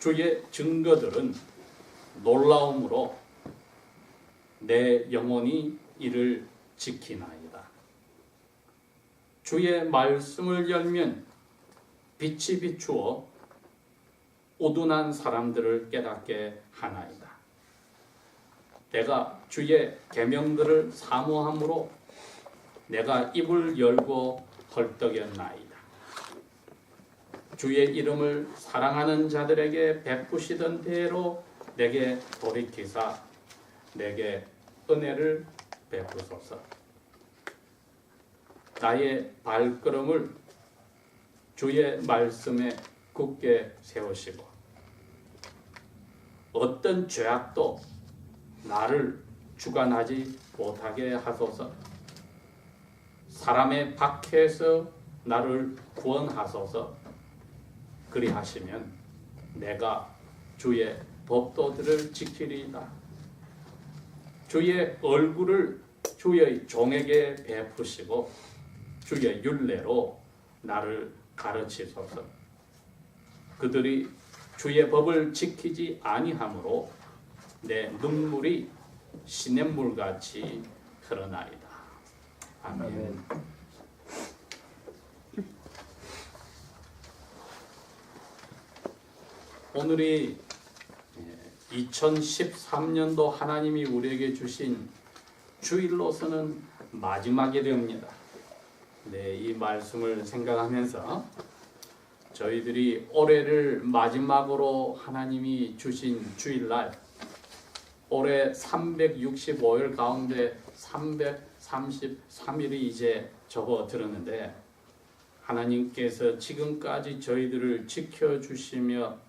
주의 증거들은 놀라움으로 내 영혼이 이를 지키나이다. 주의 말씀을 열면 빛이 비추어 우둔한 사람들을 깨닫게 하나이다. 내가 주의 계명들을 사모함으로 내가 입을 열고 헐떡였나이다. 주의 이름을 사랑하는 자들에게 베푸시던 대로 내게 돌이키사 내게 은혜를 베푸소서. 나의 발걸음을 주의 말씀에 굳게 세우시고 어떤 죄악도 나를 주관하지 못하게 하소서. 사람의 박해에서 나를 구원하소서. 그리하시면 내가 주의 법도들을 지키리이다. 주의 얼굴을 주의 종에게 베푸시고 주의 율례로 나를 가르치소서. 그들이 주의 법을 지키지 아니하므로 내 눈물이 시냇물같이 흐르나이다. 아멘. 오늘이 2013년도 하나님이 우리에게 주신 주일로서는 마지막이 됩니다. 네, 이 말씀을 생각하면서 저희들이 올해를 마지막으로 하나님이 주신 주일날, 올해 365일 가운데 333일이 이제 접어들었는데 하나님께서 지금까지 저희들을 지켜주시며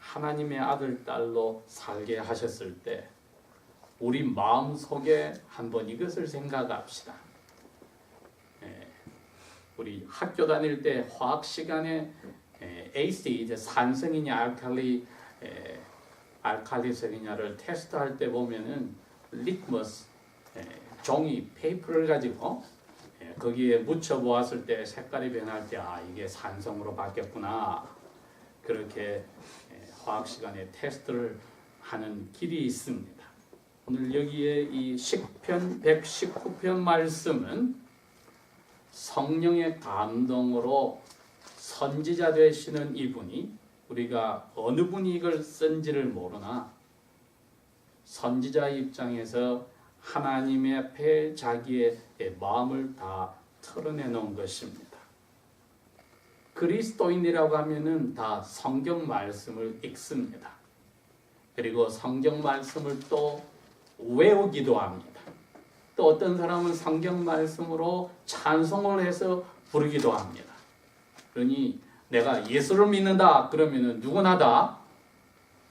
하나님의 아들, 딸로 살게 하셨을 때 우리 마음속에 한번 이것을 생각합시다. 우리 학교 다닐 때 화학 시간에 AC, 이제 산성이냐 알칼리성이냐를 테스트할 때 보면은 리트머스 종이 페이퍼를 가지고 거기에 묻혀 보았을 때 색깔이 변할 때 이게 산성으로 바뀌었구나. 그렇게 화학 시간에 테스트를 하는 길이 있습니다. 오늘 여기에 이 시편 119편 말씀은 성령의 감동으로 선지자 되시는 이분이, 우리가 어느 분이 이걸 쓴지를 모르나 선지자 입장에서 하나님의 앞에 자기의 마음을 다 털어내 놓은 것입니다. 그리스도인이라고 하면은 다 성경 말씀을 읽습니다. 그리고 성경 말씀을 또 외우기도 합니다. 또 어떤 사람은 성경 말씀으로 찬송을 해서 부르기도 합니다. 그러니 내가 예수를 믿는다 그러면은 누구나 다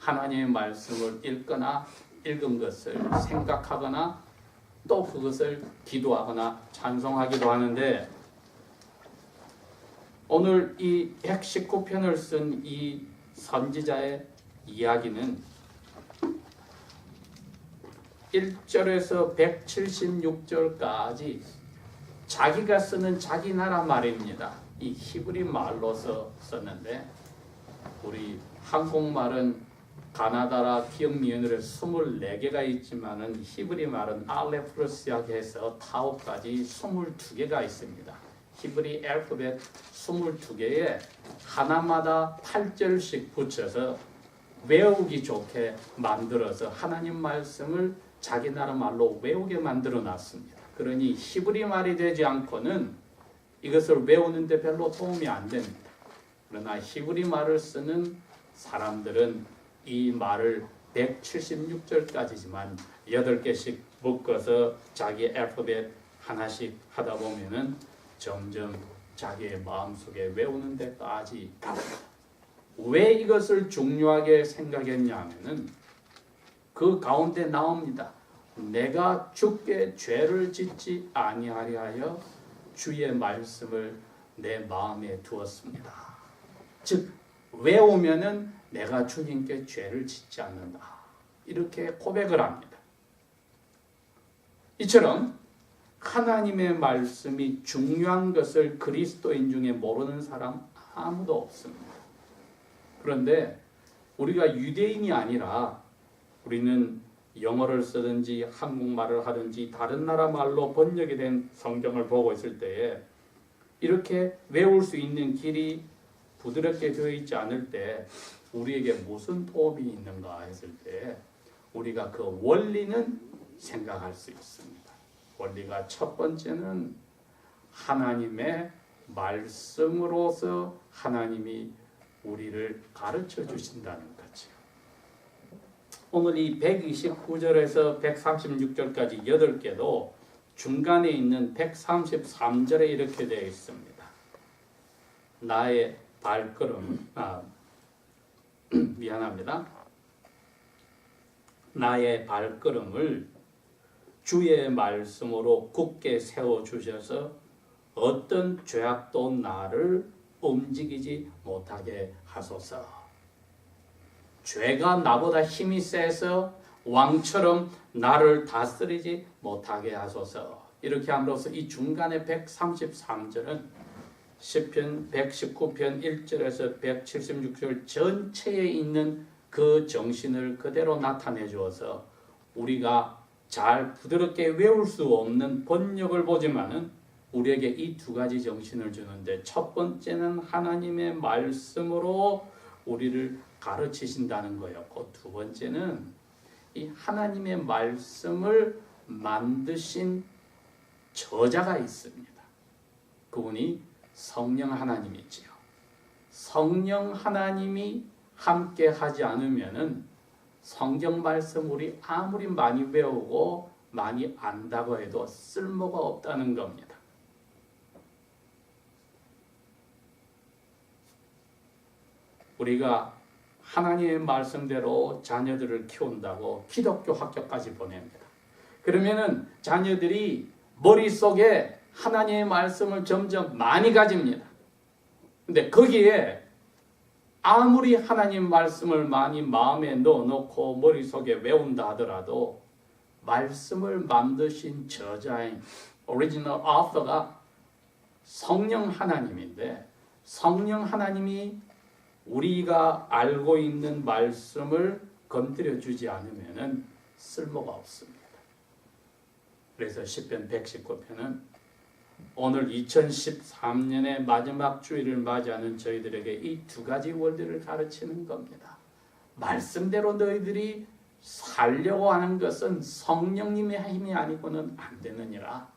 하나님의 말씀을 읽거나 읽은 것을 생각하거나 또 그것을 기도하거나 찬송하기도 하는데, 오늘 이 119편을 쓴 이 선지자의 이야기는 1절에서 176절까지 자기가 쓰는 자기 나라 말입니다. 이 히브리 말로서 썼는데, 우리 한국말은 가나다라 기억미연으로 24개가 있지만은 히브리 말은 알레프로 시작해서 타오까지 22개가 있습니다. 히브리 알파벳 22개에 하나마다 8절씩 붙여서 외우기 좋게 만들어서 하나님 말씀을 자기 나라 말로 외우게 만들어 놨습니다. 그러니 히브리 말이 되지 않고는 이것을 외우는데 별로 도움이 안 됩니다. 그러나 히브리 말을 쓰는 사람들은 이 말을 176절까지지만 8개씩 묶어서 자기 알파벳 하나씩 하다 보면은 점점 자기의 마음속에 외우는 데까지 갑니다. 왜 이것을 중요하게 생각했냐면은 그 가운데 나옵니다. 내가 주께 죄를 짓지 아니하려 하여 주의 말씀을 내 마음에 두었습니다. 즉 외우면은 내가 주님께 죄를 짓지 않는다. 이렇게 고백을 합니다. 이처럼 하나님의 말씀이 중요한 것을 그리스도인 중에 모르는 사람 아무도 없습니다. 그런데 우리가 유대인이 아니라 우리는 영어를 쓰든지 한국말을 하든지 다른 나라 말로 번역이 된 성경을 보고 있을 때에 이렇게 외울 수 있는 길이 부드럽게 되어 있지 않을 때 우리에게 무슨 도움이 있는가 했을 때 우리가 그 원리는 생각할 수 있습니다. 원리가 첫 번째는 하나님의 말씀으로서 하나님이 우리를 가르쳐 주신다는 거죠. 오늘 이 129절에서 136절까지 8개도 중간에 있는 133절에 이렇게 되어 있습니다. 나의 발걸음, 미안합니다. 나의 발걸음을 주의 말씀으로 굳게 세워주셔서 어떤 죄악도 나를 움직이지 못하게 하소서. 죄가 나보다 힘이 세서 왕처럼 나를 다스리지 못하게 하소서. 이렇게 함으로써 이 중간에 133절은 시편 119편 1절에서 176절 전체에 있는 그 정신을 그대로 나타내 주어서 우리가 잘 부드럽게 외울 수 없는 번역을 보지만은 우리에게 이 두 가지 정신을 주는데 첫 번째는 하나님의 말씀으로 우리를 가르치신다는 거였고 두 번째는 이 하나님의 말씀을 만드신 저자가 있습니다. 그분이 성령 하나님이지요. 성령 하나님이 함께 하지 않으면은 성경 말씀 우리 아무리 많이 외우고 많이 안다고 해도 쓸모가 없다는 겁니다. 우리가 하나님의 말씀대로 자녀들을 키운다고 기독교 학교까지 보냅니다. 그러면은 자녀들이 머릿속에 하나님의 말씀을 점점 많이 가집니다. 근데 거기에 아무리 하나님 말씀을 많이 마음에 넣어놓고 머릿속에 외운다 하더라도 말씀을 만드신 저자인 오리지널 author가 성령 하나님인데 성령 하나님이 우리가 알고 있는 말씀을 건드려 주지 않으면 쓸모가 없습니다. 그래서 시편 119편은 오늘 2013년의 마지막 주일을 맞이하는 저희들에게 이 두 가지 원리를 가르치는 겁니다. 말씀대로 너희들이 살려고 하는 것은 성령님의 힘이 아니고는 안 되느니라.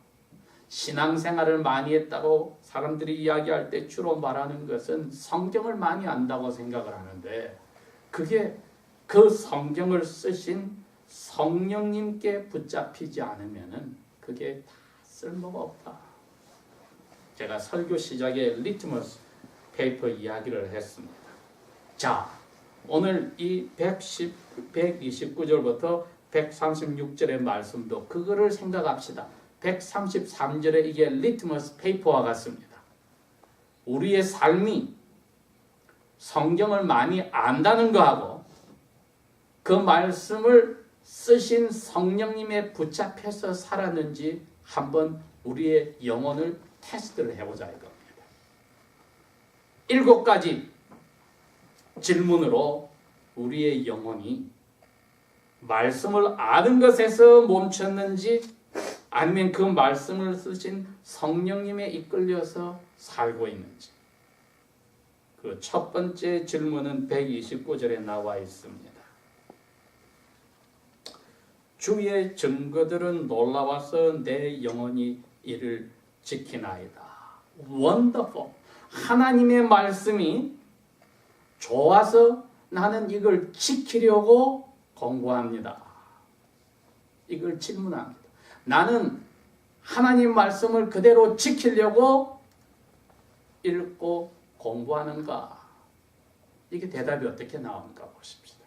신앙생활을 많이 했다고 사람들이 이야기할 때 주로 말하는 것은 성경을 많이 안다고 생각을 하는데 그게 그 성경을 쓰신 성령님께 붙잡히지 않으면은 그게 다 쓸모가 없다. 제가 설교 시작에 리트머스 페이퍼 이야기를 했습니다. 자, 오늘 이 129절부터 136절의 말씀도 그거를 생각합시다. 133절에 이게 리트머스 페이퍼와 같습니다. 우리의 삶이 성경을 많이 안다는 거하고 그 말씀을 쓰신 성령님에 붙잡혀서 살았는지 한번 우리의 영혼을 테스트를 해보자 이겁니다. 7가지 질문으로 우리의 영혼이 말씀을 아는 것에서 멈췄는지 아니면 그 말씀을 쓰신 성령님에 이끌려서 살고 있는지. 그 첫 번째 질문은 129절에 나와 있습니다. 주의 증거들은 놀라워서 내 영혼이 이를 지키나이다. Wonderful. 하나님의 말씀이 좋아서 나는 이걸 지키려고 공부합니다. 이걸 질문합니다. 나는 하나님 말씀을 그대로 지키려고 읽고 공부하는가? 이게 대답이 어떻게 나오는가 보십시다.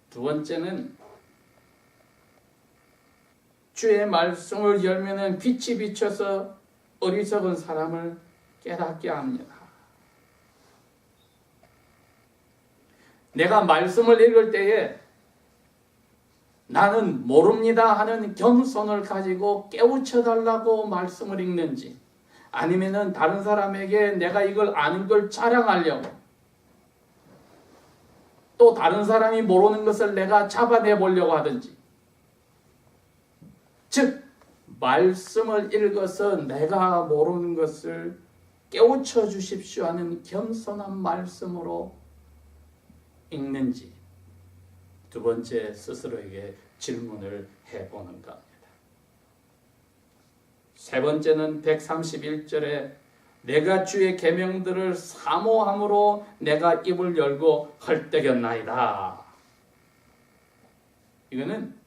두 번째는 주의 말씀을 열면은 빛이 비쳐서 어리석은 사람을 깨닫게 합니다. 내가 말씀을 읽을 때에 나는 모릅니다 하는 겸손을 가지고 깨우쳐 달라고 말씀을 읽는지 아니면은 다른 사람에게 내가 이걸 아는 걸 자랑하려고 또 다른 사람이 모르는 것을 내가 잡아내 보려고 하든지, 즉 말씀을 읽어서 내가 모르는 것을 깨우쳐 주십시오 하는 겸손한 말씀으로 읽는지, 두 번째 스스로에게 질문을 해보는 겁니다. 세 번째는 131절에 내가 주의 계명들을 사모함으로 내가 입을 열고 헐떡였나이다. 이거는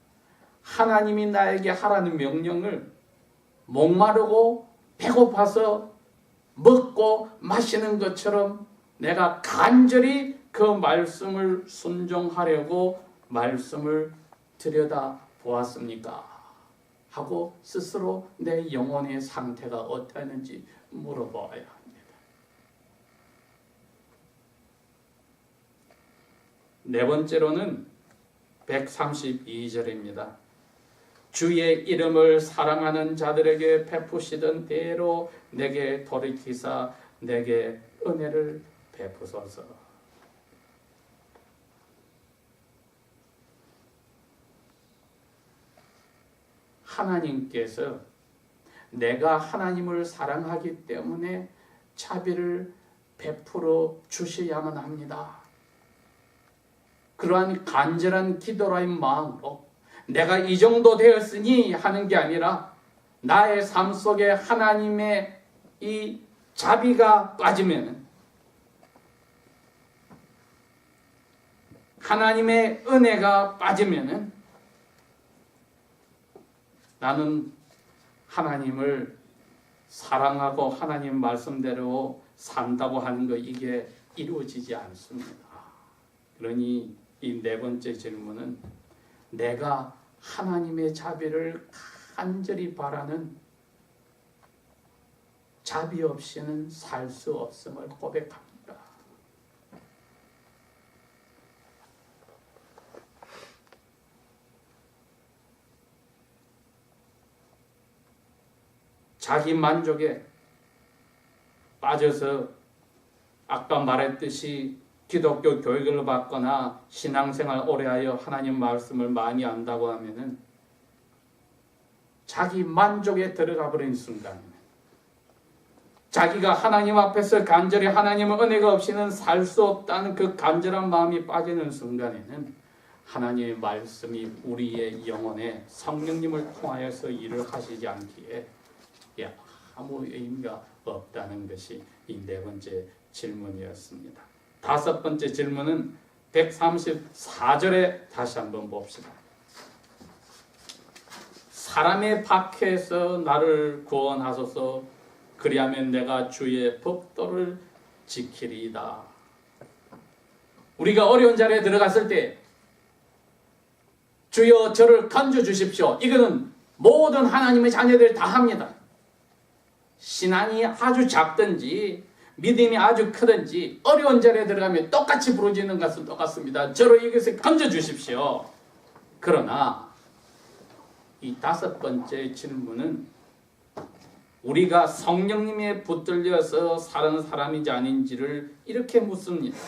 하나님이 나에게 하라는 명령을 목마르고 배고파서 먹고 마시는 것처럼 내가 간절히 그 말씀을 순종하려고 말씀을 들여다 보았습니까? 하고 스스로 내 영혼의 상태가 어떠했는지 물어봐야 합니다. 네 번째로는 132절입니다. 주의 이름을 사랑하는 자들에게 베푸시던 대로 내게 돌이키사 내게 은혜를 베푸소서. 하나님께서 내가 하나님을 사랑하기 때문에 자비를 베풀어 주셔야만 합니다. 그러한 간절한 기도라는 마음으로 내가 이 정도 되었으니 하는 게 아니라 나의 삶 속에 하나님의 이 자비가 빠지면, 하나님의 은혜가 빠지면 나는 하나님을 사랑하고 하나님 말씀대로 산다고 하는 거, 이게 이루어지지 않습니다. 그러니 이 네 번째 질문은 내가 하나님의 자비를 간절히 바라는, 자비 없이는 살 수 없음을 고백합니다. 자기 만족에 빠져서 아까 말했듯이 기독교 교육을 받거나 신앙생활 오래 하여 하나님 말씀을 많이 안다고 하면은 자기 만족에 들어가 버린 순간, 자기가 하나님 앞에서 간절히 하나님의 은혜가 없이는 살 수 없다는 그 간절한 마음이 빠지는 순간에는 하나님의 말씀이 우리의 영혼에 성령님을 통하여서 일을 하시지 않기에 아무 의미가 없다는 것이 이 네 번째 질문이었습니다. 다섯 번째 질문은 134절에 다시 한번 봅시다. 사람의 박해에서 나를 구원하소서, 그리하면 내가 주의 법도를 지키리이다. 우리가 어려운 자리에 들어갔을 때 주여 저를 건져주십시오, 이거는 모든 하나님의 자녀들이 다 합니다. 신앙이 아주 작든지 믿음이 아주 크든지 어려운 자리에 들어가면 똑같이 부르짖는 것은 똑같습니다. 저를 이것을 건져주십시오. 그러나 이 다섯 번째 질문은 우리가 성령님에 붙들려서 사는 사람인지 아닌지를 이렇게 묻습니다.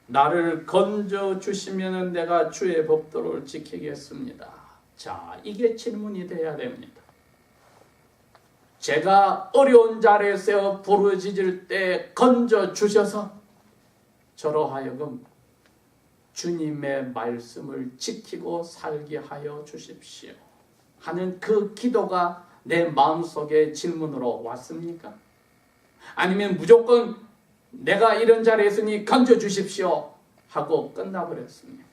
나를 건져주시면 내가 주의 법도를 지키겠습니다. 자, 이게 질문이 돼야 됩니다. 제가 어려운 자리에서 부르짖을 때 건져주셔서 저로 하여금 주님의 말씀을 지키고 살게 하여 주십시오 하는 그 기도가 내 마음속에 질문으로 왔습니까? 아니면 무조건 내가 이런 자리에 있으니 건져주십시오 하고 끝나버렸습니까?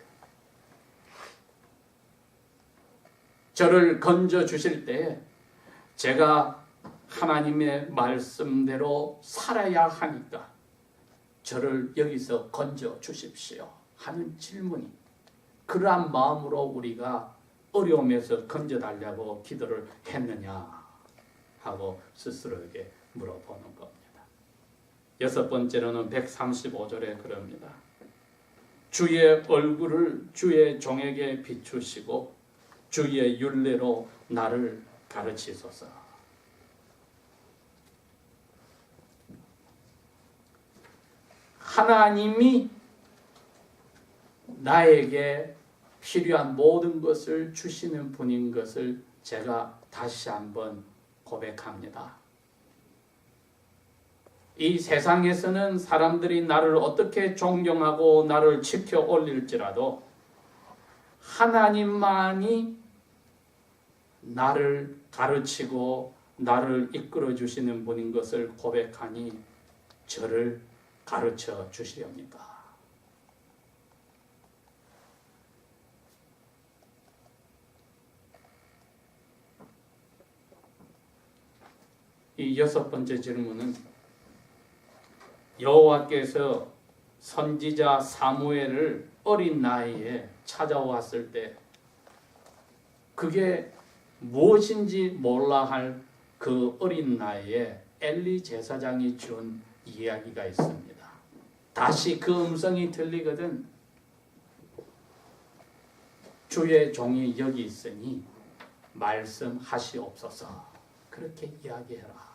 저를 건져주실 때 제가 하나님의 말씀대로 살아야 하니까 저를 여기서 건져 주십시오 하는 질문이, 그러한 마음으로 우리가 어려움에서 건져달라고 기도를 했느냐 하고 스스로에게 물어보는 겁니다. 여섯 번째로는 135절에 그럽니다. 주의 얼굴을 주의 종에게 비추시고 주의 율례로 나를 가르치소서. 하나님이 나에게 필요한 모든 것을 주시는 분인 것을 제가 다시 한번 고백합니다. 이 세상에서는 사람들이 나를 어떻게 존경하고 나를 지켜 올릴지라도 하나님만이 나를 가르치고 나를 이끌어 주시는 분인 것을 고백하니 저를 가르쳐 주시렵니다. 이 6번째 질문은 여호와께서 선지자 사무엘을 어린 나이에 찾아왔을 때 그게 무엇인지 몰라 할 그 어린 나이에 엘리 제사장이 준 이야기가 있습니다. 다시 그 음성이 들리거든 주의 종이 여기 있으니 말씀하시옵소서 그렇게 이야기해라.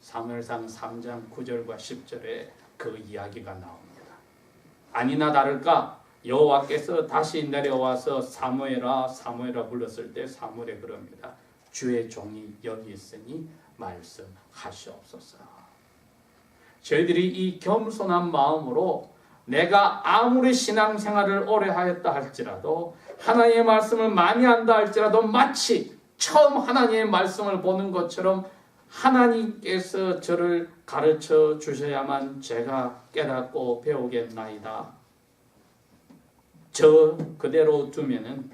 사무엘상 3장 9절과 10절에 그 이야기가 나옵니다. 아니나 다를까 여호와께서 다시 내려와서 사무엘아 사무엘아 불렀을 때 사무엘이 그럽니다. 주의 종이 여기 있으니 말씀하시옵소서. 저희들이 이 겸손한 마음으로 내가 아무리 신앙생활을 오래 하였다 할지라도 하나님의 말씀을 많이 한다 할지라도 마치 처음 하나님의 말씀을 보는 것처럼 하나님께서 저를 가르쳐 주셔야만 제가 깨닫고 배우겠나이다. 저 그대로 두면은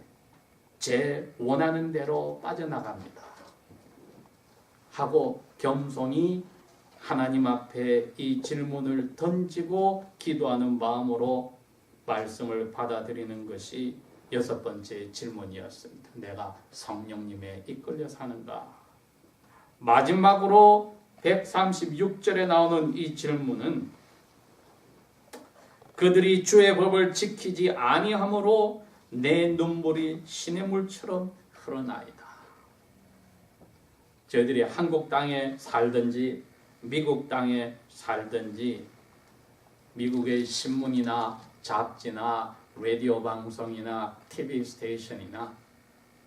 제 원하는 대로 빠져나갑니다. 하고 겸손히 하나님 앞에 이 질문을 던지고 기도하는 마음으로 말씀을 받아들이는 것이 6번째 질문이었습니다. 내가 성령님에 이끌려 사는가? 마지막으로 136절에 나오는 이 질문은 그들이 주의 법을 지키지 아니하므로 내 눈물이 시냇물처럼 흐르나이다. 저희들이 한국 땅에 살든지 미국 땅에 살든지 미국의 신문이나 잡지나 라디오 방송이나 TV 스테이션이나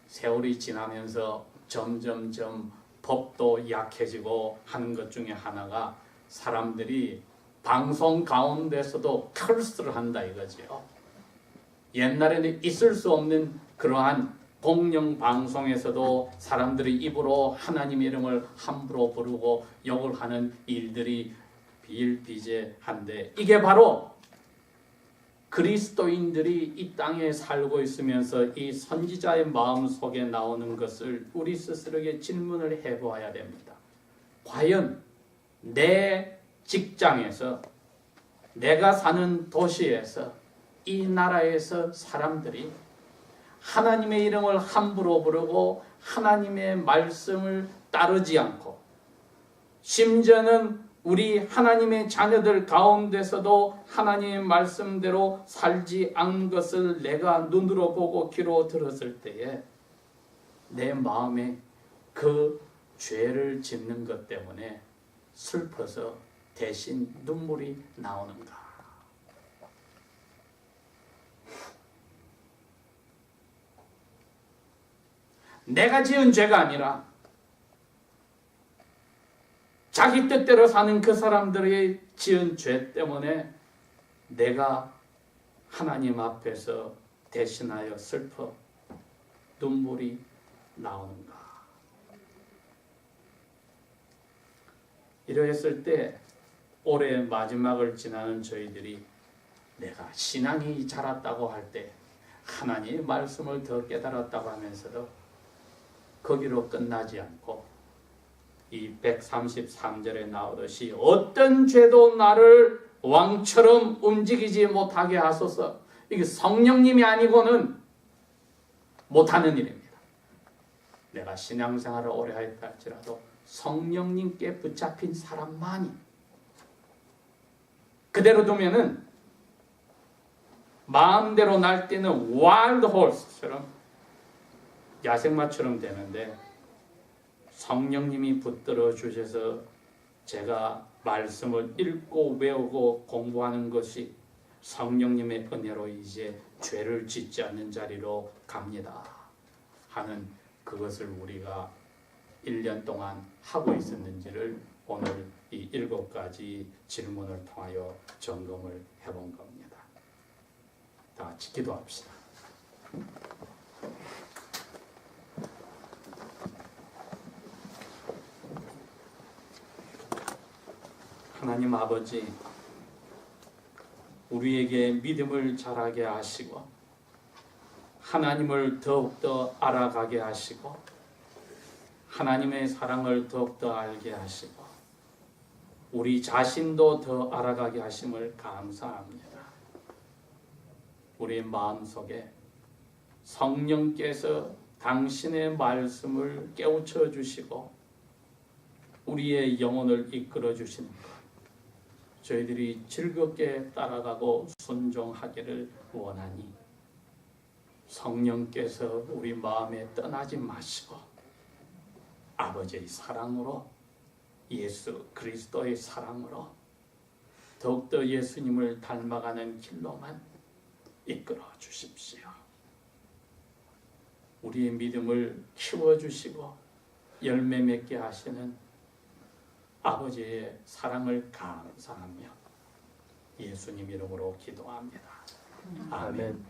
세월이 지나면서 점점점 법도 약해지고 하는 것 중에 하나가 사람들이 방송 가운데서도 커스를 한다 이거죠. 옛날에는 있을 수 없는 그러한 공영 방송에서도 사람들이 입으로 하나님의 이름을 함부로 부르고 욕을 하는 일들이 비일비재한데 이게 바로 그리스도인들이 이 땅에 살고 있으면서 이 선지자의 마음 속에 나오는 것을 우리 스스로에게 질문을 해보아야 됩니다. 과연 내 직장에서 내가 사는 도시에서 이 나라에서 사람들이 하나님의 이름을 함부로 부르고 하나님의 말씀을 따르지 않고 심지어는 우리 하나님의 자녀들 가운데서도 하나님의 말씀대로 살지 않은 것을 내가 눈으로 보고 귀로 들었을 때에 내 마음에 그 죄를 짓는 것 때문에 슬퍼서 대신 눈물이 나오는가? 내가 지은 죄가 아니라 자기 뜻대로 사는 그 사람들의 지은 죄 때문에 내가 하나님 앞에서 대신하여 슬퍼 눈물이 나오는가? 이러했을 때 올해 마지막을 지나는 저희들이 내가 신앙이 자랐다고 할 때 하나님의 말씀을 더 깨달았다고 하면서도 거기로 끝나지 않고 이 133절에 나오듯이 어떤 죄도 나를 왕처럼 움직이지 못하게 하소서. 이게 성령님이 아니고는 못하는 일입니다. 내가 신앙생활을 오래 하였다 할지라도 성령님께 붙잡힌 사람만이 그대로 두면은 마음대로 날뛰는 와일드 홀스처럼 야생마처럼 되는데 성령님이 붙들어 주셔서 제가 말씀을 읽고 외우고 공부하는 것이 성령님의 은혜로 이제 죄를 짓지 않는 자리로 갑니다 하는 그것을 우리가 1년 동안 하고 있었는지를 오늘 이 7가지 질문을 통하여 점검을 해본 겁니다. 다 같이 기도합시다. 하나님 아버지, 우리에게 믿음을 자라게 하시고 하나님을 더욱더 알아가게 하시고 하나님의 사랑을 더욱더 알게 하시고 우리 자신도 더 알아가게 하심을 감사합니다. 우리 마음속에 성령께서 당신의 말씀을 깨우쳐 주시고 우리의 영혼을 이끌어 주시는 것, 저희들이 즐겁게 따라가고 순종하기를 원하니 성령께서 우리 마음에 떠나지 마시고 아버지의 사랑으로, 예수 그리스도의 사랑으로 더욱더 예수님을 닮아가는 길로만 이끌어 주십시오. 우리의 믿음을 키워주시고 열매 맺게 하시는 아버지의 사랑을 감사하며 예수님 이름으로 기도합니다. 아멘.